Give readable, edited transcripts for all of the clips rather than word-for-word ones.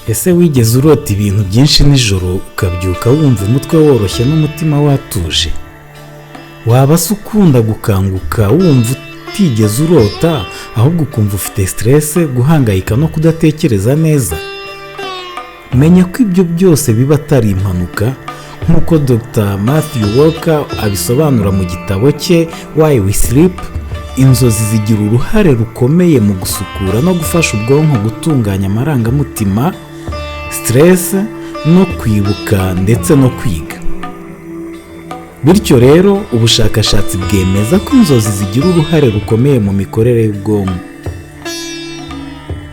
Ese wigeze urota ibintu byinshi nijoro ukabyuka wumva umutwe woroshye n'umutima watuje? Waba se ukunda gukanguka wumva utigeze urota ahubwo ukumva ufite stress, guhangayika no kudatekereza neza? Menya ko ibyo byose biba atari impanuka, nk'uko Dr. Matthew Walker abisobanura mu gitabo cye Why We Sleep. Inzozi zigira uruhare rukomeye mu gusukura no gufasha ubwonko gutunganya amarangamutima, stress no kwibuka ndetse no kwiga. Bityo rero ubushakashatsi bwemeza ko inzozi zigira uruhare rukomeye mu mikorere y'ubwonko.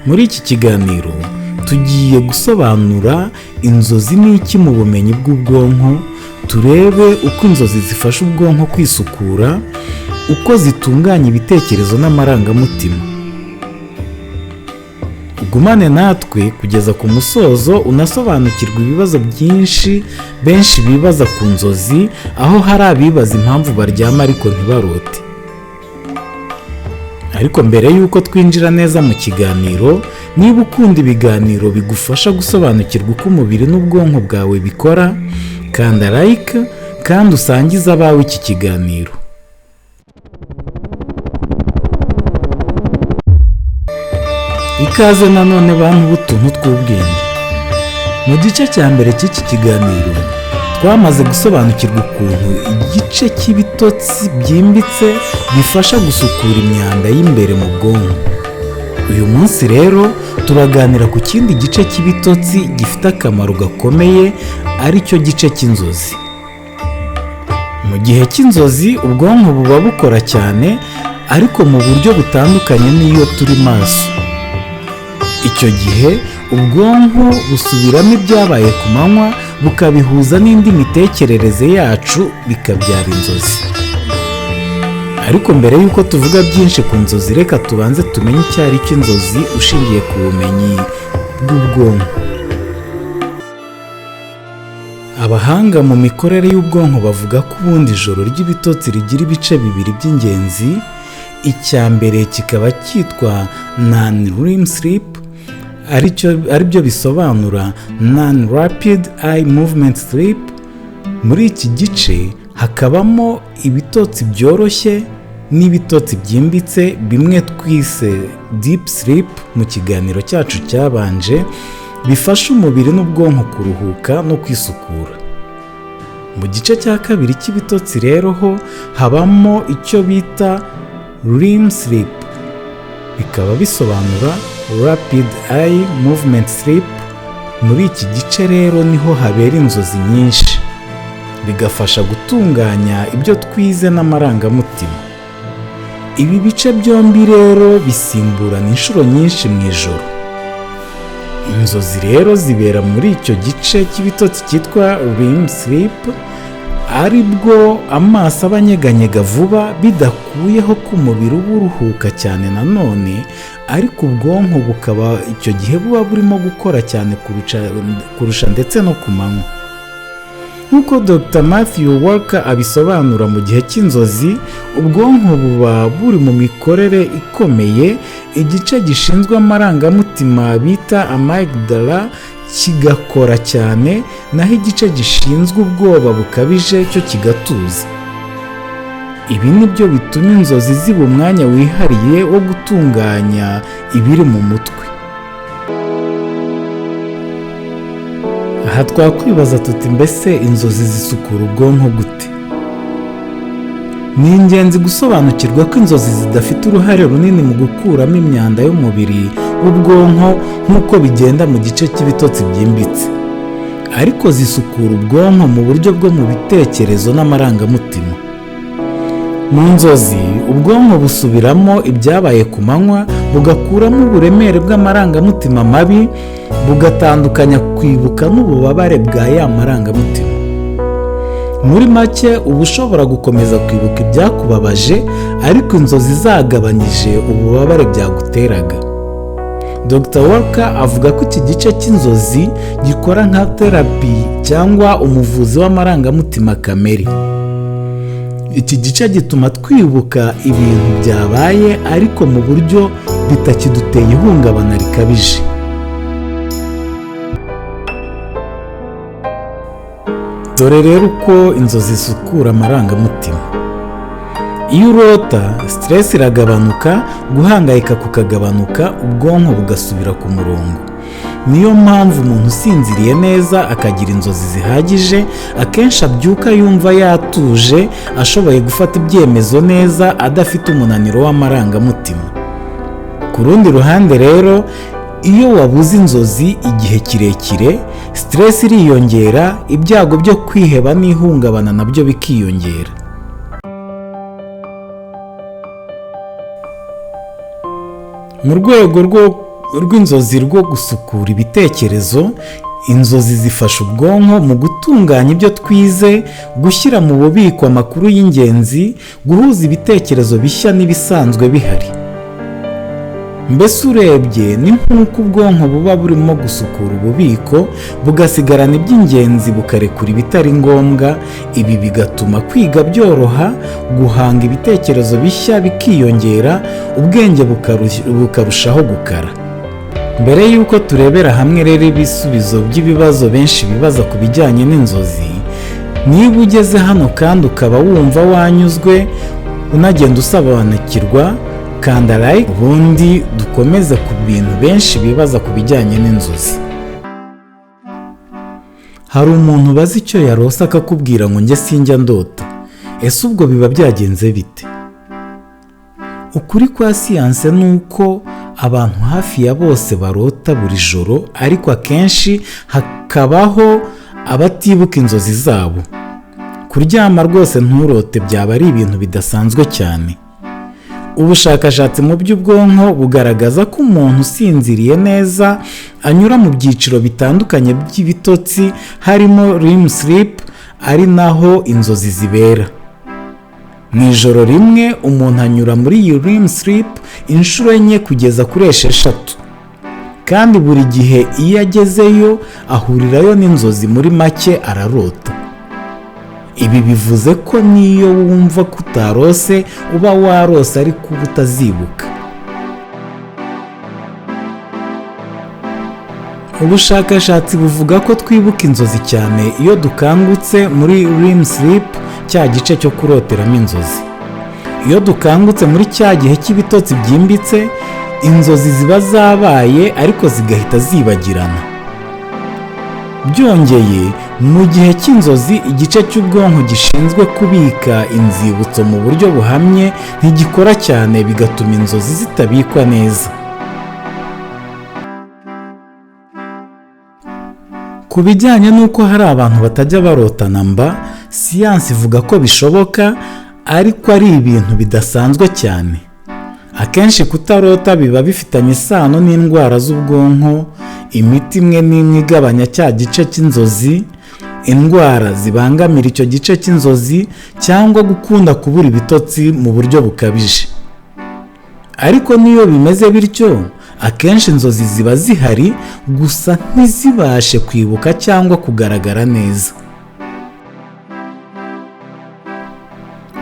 Muri iki kiganiro tugiye gusobanura inzozi n'iki mu bumenyi bw'ubwonko, turebe uko inzozi zifasha ubwonko kwisukura, uko zitunganya ibitekerezo n'amarangamutima. Ugumane natwe kugeza ku musozo unasobanukirwa ibibazo byinshi benshi bibaza ku nzozi, aho hari abibaza impamvu baryama ariko ntibarote. Ariko mbere y'uko twinjira neza mu kiganiro, niba ukunda ibiganiro bigufasha gusobanukirwa uko umubiri n'ubwonko bwawe bikora, kanda like kandi usangize abawe iki kiganiro. Ikaze nanone bantu b'utuntu tw'ubwenge. Mu gice cya mbere cy'iki kiganiro twamaze gusobanukirwa ukuntu igice cy'ibitotsi byimbitse bifasha gusukura imyanda y'imbere mu bwonko. Uyu munsi rero turaganira ku kindi gice cy'ibitotsi gifite akamaro gakomeye, aricyo gice cy'inzozi. Mu gihe cy'inzozi ubwonko buba bukora cyane, ariko mu buryo butandukanye n'iyo turi maso. Icyo gihe ubwonko busubiramo ibyabaye ku manywa bukabihuza n'indi mitekerereze yacu bikabyara inzozi. Ariko mbere y'uko tuvuga byinshi ku nzozi, reka tubanze tumenye icyo ari cyo inzozi ushingiye ku bumenyi bw'ubwonko. Abahanga mu mikorere y'ubwonko bavuga ko ubundi ijoro ry'ibitotsi rigira ibice bibiri by'ingenzi. Icya mbere kikaba cyitwa non-REM sleep, aribyo bisobanura non-rapid eye movement sleep. Muri iki gice hakabamo ibitotsi byoroshye n'ibitotsi byimbitse, bimwe twise deep sleep mu kiganiro cyacu cyabanje, bifasha umubiri n'ubwonko kuruhuka no kwisukura. Mu gice cya kabiri cy'ibitotsi rero ho habamo icyo bita REM sleep, bikaba bisobanura rapid eye movement sleep. Muri iki gice rero niho habera inzozi nyinshi, bigafasha gutunganya ibyo twize n'amarangamutima. Ibi bice byombi rero bisimburana inshuro nyinshi mu ijoro. Inzozi rero zibera muri icyo gice cy'ibitotsi cyitwa REM sleep, aribwo amaso aba anyeganyega vuba, bidakuyeho ko umubiri uba uruhuka cyane nanone, ariko ubwonko bukaba icyo gihe buba burimo gukora cyane kurusha ndetse no ku manywa. Nk'uko Dr. Matthew Walker abisobanura, mu gihe cy'inzozi ubwonko buba buri mu mikorere ikomeye. Igice gishinzwe amarangamutima bita amygdala kigakora cyane, naho igice gishinzwe ubwoba bukabije cyo kigatuza. Ibi nibyo bituma inzozi ziba umwanya wihariye wo gutunganya ibiri mu mutwe. Aha twakwibaza tuti, mbese inzozi zisukura ubwonko gute? Ni ingenzi gusobanukirwa ko inzozi zidafite uruhare runini mu gukuramo imyanda y'umubiri w'ubwonko nk'uko bigenda mu gice cy'ibitotsi byimbitse, ariko zisukura ubwonko mu buryo bwo mu bitekerezo n'amarangamutima. Mu nzozi ubwonko busubiramo ibyabaye ku manywa, bugakuramo uburemere bw'amarangamutima mabi, bugatandukanya kwibuka n'ububabare bwa ya marangamutima. Muri make uba ushobora gukomeza kwibuka ibyakubabaje, ariko inzozi zagabanyije ububabare byaguteraga. Dr. Walker avuga ko iki gice cy'inzozi gikora nka therapy cyangwa umuvuzi w'amarangamutima kamere. Iki gice gituma twibuka ibintu byabaye, ariko mu buryo bitakiduteye ihungabana rikabije. dore rero uko inzozi zisukura amarangamutima. Iyo urota, stress iragabanuka, guhangayika kukagabanuka, ubwonko bugasubira ku murongo. Niyo mpamvu umuntu usinziriye neza akagira inzozi zihagije, akenshi abyuka yumva yatuje, ashoboye gufata ibyemezo neza, adafite umunaniro w'amarangamutima. Ku rundi ruhande rero, iyo wabuze inzozi igihe kirekire, stress iriyongera, ibyago byo kwiheba n'ihungabana nabyo bikiyongera. Mu rwego rw'inzozi rwo gusukura ibitekerezo, inzozi zifasha ubwonko mu gutunganya ibyo twize, gushyira mu bubiko amakuru y'ingenzi, guhuza ibitekerezo bishya n'ibisanzwe bihari. Mbese urebye ni nk'uko ubwonko buba burimo gusukura ububiko, bugasigarana iby'ingenzi bukarekura ibitari ngombwa. Ibi bigatuma kwiga byoroha, guhanga ibitekerezo bishya bikiyongera, ubwenge bukarushaho gukara. Mbere y'uko turebera hamwe rero ibisubizo by'ibibazo benshi bibaza ku bijyanye n'inzozi, niba ugeze hano kandi ukaba wumva wanyuzwe, unagenda usobanukirwa, kanda like, ubundi dukomeze ku bintu benshi bibaza ku bijyanye n'inzozi. Hari umuntu ubaza icyo yarose akakubwira ngo njye sinjya ndota. Ese ubwo biba byagenze bite? Ukuri kwa siyansi ni uko abantu hafi ya bose barota buri joro, ariko akenshi hakabaho abatibuka inzozi zabo. Kuryama rwose nturote byaba ari ibintu bidasanzwe cyane. Ubushakashatsi mu by'ubwonko bugaragaza ko umuntu usinziriye neza anyura mu byiciro bitandukanye by'ibitotsi, harimo REM sleep, ari naho inzozi zibera. Mu ijoro rimwe umuntu anyura muri iyi REM sleep inshuro 4 kugeza kuri 6, kandi buri gihe iyo agezeyo ahurirayo n'inzozi, muri make ararota. Ibi bivuze ko niyo wumva kutarose uba warose ariko uba utazibuka. Ubushakashatsi buvuga ko twibuka inzozi cyane iyo dukangutse muri REM sleep, cya gice cyo kuroteramo inzozi. Iyo dukangutse muri cya gihe cy'ibitotsi byimbitse, inzozi ziba zabaye ariko zigahita zibagirana. Byongeye, mu gihe cy'inzozi igice cy'ubwonko gishinzwe kubika inzibutso mu buryo buhamye ntigikora cyane, bigatuma inzozi zitabikwa neza. Ku bijyanye n'uko hari abantu batajya barotana mba, siyansi ivuga ko bishoboka, ariko ari ibintu bidasanzwe cyane. Akenshi kutarota biba bifitanye isano n'indwara z'ubwonko, imiti imwe n'imwe igabanya cya gice cy'inzozi, indwara zibangamira icyo gice cy'inzozi, cyangwa gukunda kubura ibitotsi mu buryo bukabije. Ariko niyo bimeze bityo, akenshi inzozi ziba zihari, gusa ntizibashe kwibuka cyangwa kugaragara neza.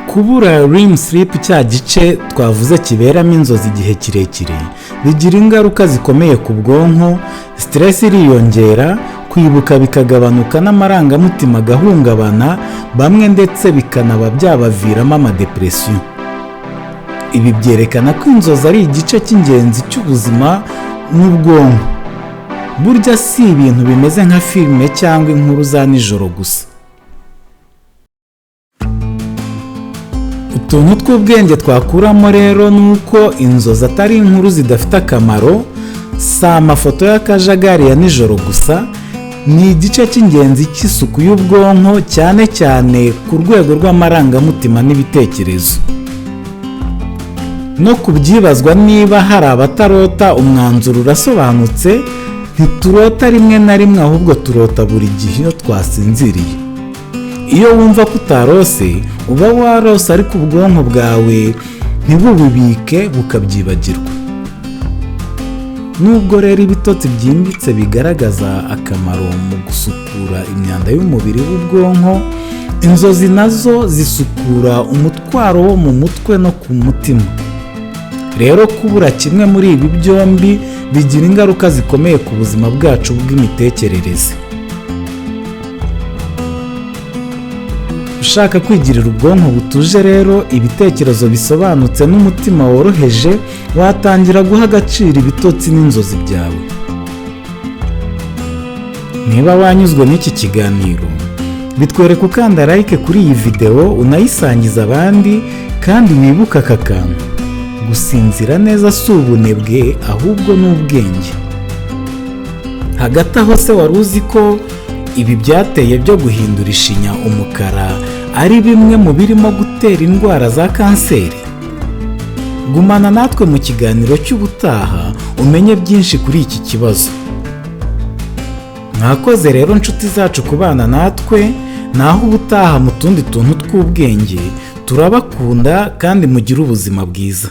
Kubura REM sleep, cya gice twavuze kiberamo inzozi igihe kirekire, bigira ingaruka zikomeye ku bwonko. Stress iriyongera, kwibuka bikagabanuka, n'amarangamutima agahungabana, bamwe ndetse bikanaba byabaviramo amadepresiyo. Ibi byerekana ko inzozi ari igice cy'ingenzi cy'ubuzima n'ubwonko. Burya si ibintu bimeze nka filime cyangwa inkuru za nijoro gusa. Utuntu tw'ubwenge twakuramo rero ni uko inzozi atari inkuru zidafite akamaro, si amafoto y'akajagari ya nijoro gusa, ni igice cy'ingenzi cy'isuku y'ubwonko, cyane cyane ku rwego rw'amarangamutima n'ibitekerezo. No kubyibazwa niba hari abatarota, umwanzuro urasobanutse, ntiturota rimwe na rimwe, ahubwo turota buri gihe iyo twasinziriye. Iyo wumva ko utarose, uba warose ariko ubwonko bwawe ntibubibike, bukabyibagirwa. Nubwo rero ibitotsi byimbitse bigaragaza akamaro mu gusukura imyanda y'umubiri w'ubwonko, inzozi nazo zisukura umutwaro wo mu mutwe no ku mutima. Rero kubura kimwe muri ibi byombi bigira ingaruka zikomeye ku buzima bwacu bw'imitekerereze. ushaka kwigirira ubwonko butuje rero, ibitekerezo bisobanutse n'umutima woroheje, watangira guha agaciro ibitotsi n'inzozi byawe. Niba wanyuzwe n'iki kiganiro, bitwereka ukanda like kuri iyi video, unayisangiza abandi, kandi wibuke aka kantu: gusinzira neza si ubunebwe, ahubwo ni ubwenge. Hagati aho se wari uzi ko ibi byateye byo guhindura ishinya umukara ari bimwe mu birimo gutera indwara za kanseri? Gumana natwe mu kiganiro cy'ubutaha umenye byinshi kuri iki kibazo. Mwakoze rero nshuti zacu kubana natwe, naho ubutaha mu tundi tuntu tw'ubwenge. Turabakunda kandi mugire ubuzima bwiza.